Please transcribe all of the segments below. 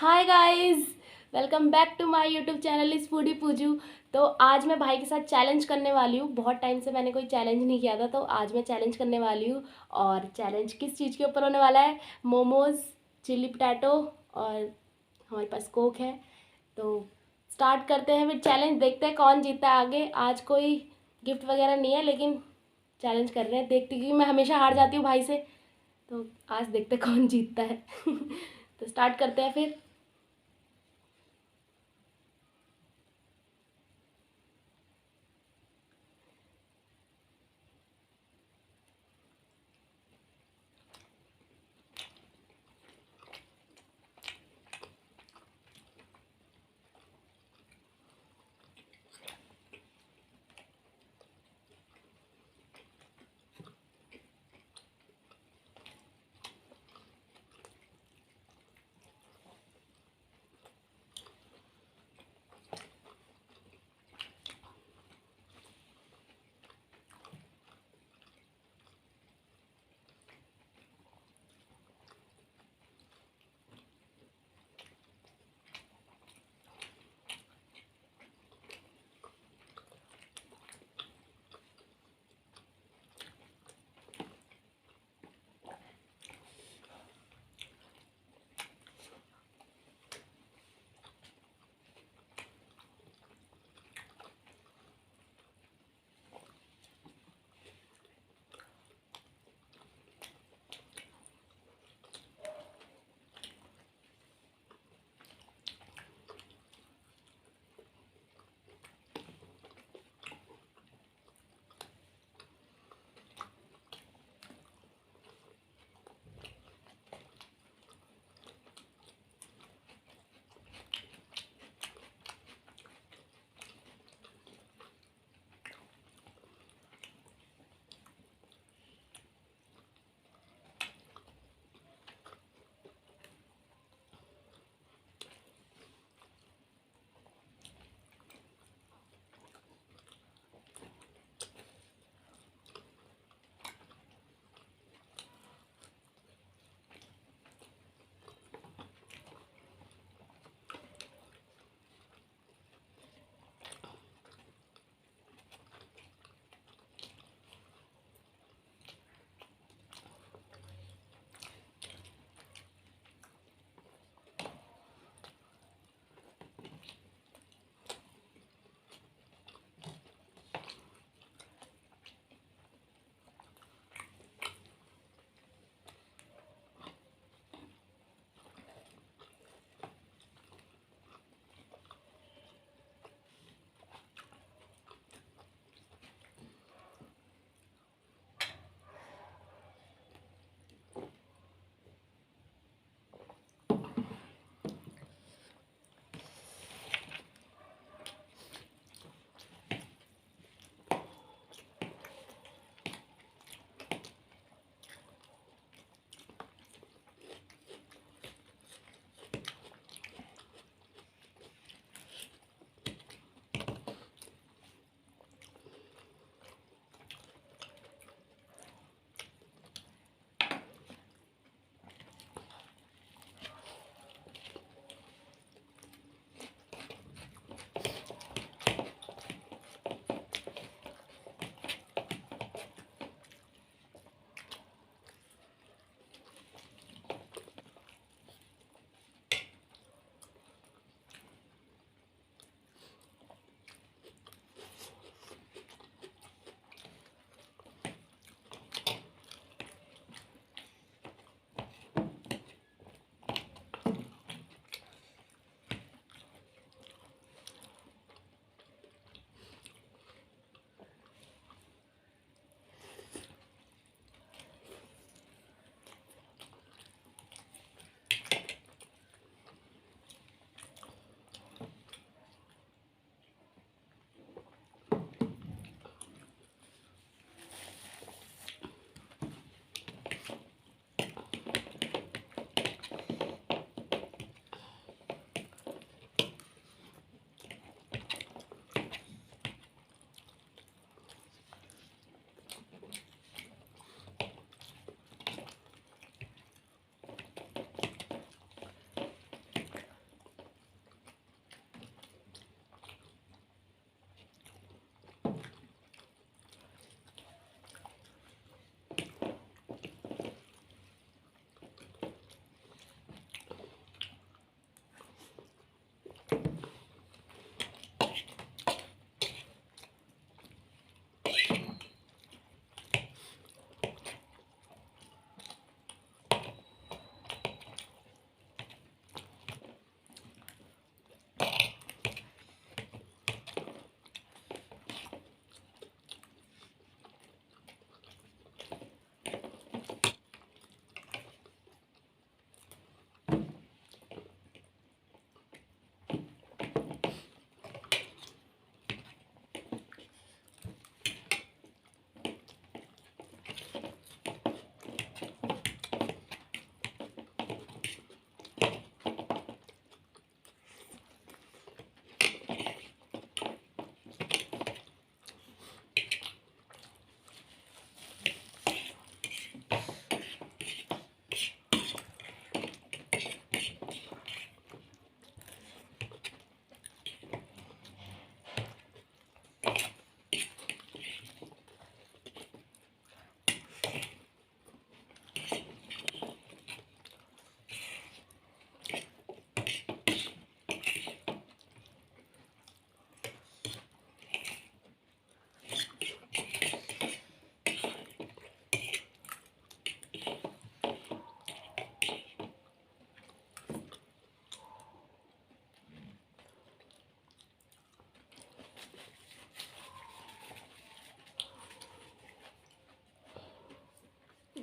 Hi guys, welcome back to my YouTube channel इस foodie Puju. तो आज मैं भाई के साथ चैलेंज करने वाली हूँ। बहुत टाइम से मैंने कोई चैलेंज नहीं किया था, तो आज मैं चैलेंज करने वाली हूँ। और चैलेंज किस चीज़ के ऊपर होने वाला है? मोमोज, चिल्ली पोटैटो और हमारे पास कोक है। तो स्टार्ट करते हैं फिर चैलेंज, देखते हैं कौन जीता है आगे। आज कोई गिफ्ट वगैरह नहीं है, लेकिन चैलेंज कर रहे हैं, देखते क्योंकि मैं हमेशा हार जाती हूँ भाई से। तो आज देखते हैं कौन जीतता है। तो स्टार्ट करते हैं फिर।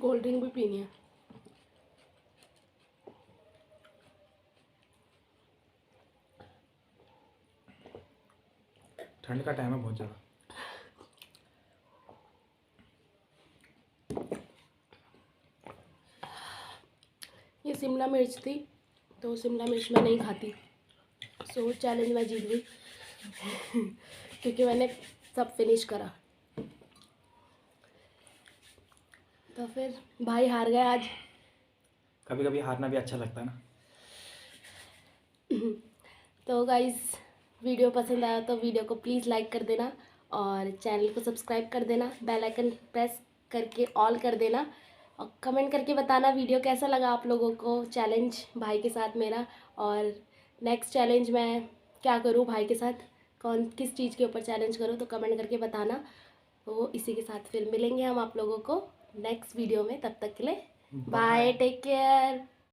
कोल्ड ड्रिंक भी पीनी है। ठंड का टाइम है बहुत ज़्यादा। ये शिमला मिर्च थी, तो शिमला मिर्च मैं नहीं खाती, सो चैलेंज मैं जीत गई क्योंकि मैंने सब फिनिश करा। तो फिर भाई हार गए आज। कभी कभी हारना भी अच्छा लगता है ना। तो गाइज़, वीडियो पसंद आया तो वीडियो को प्लीज़ लाइक कर देना और चैनल को सब्सक्राइब कर देना, बेल आइकन प्रेस करके ऑल कर देना और कमेंट करके बताना वीडियो कैसा लगा आप लोगों को, चैलेंज भाई के साथ मेरा। और नेक्स्ट चैलेंज मैं क्या करूँ भाई के साथ, कौन किस चीज़ के ऊपर चैलेंज करूँ, तो कमेंट करके बताना। तो इसी के साथ फिर मिलेंगे हम आप लोगों को नेक्स्ट वीडियो में। तब तक के लिए बाय, टेक केयर।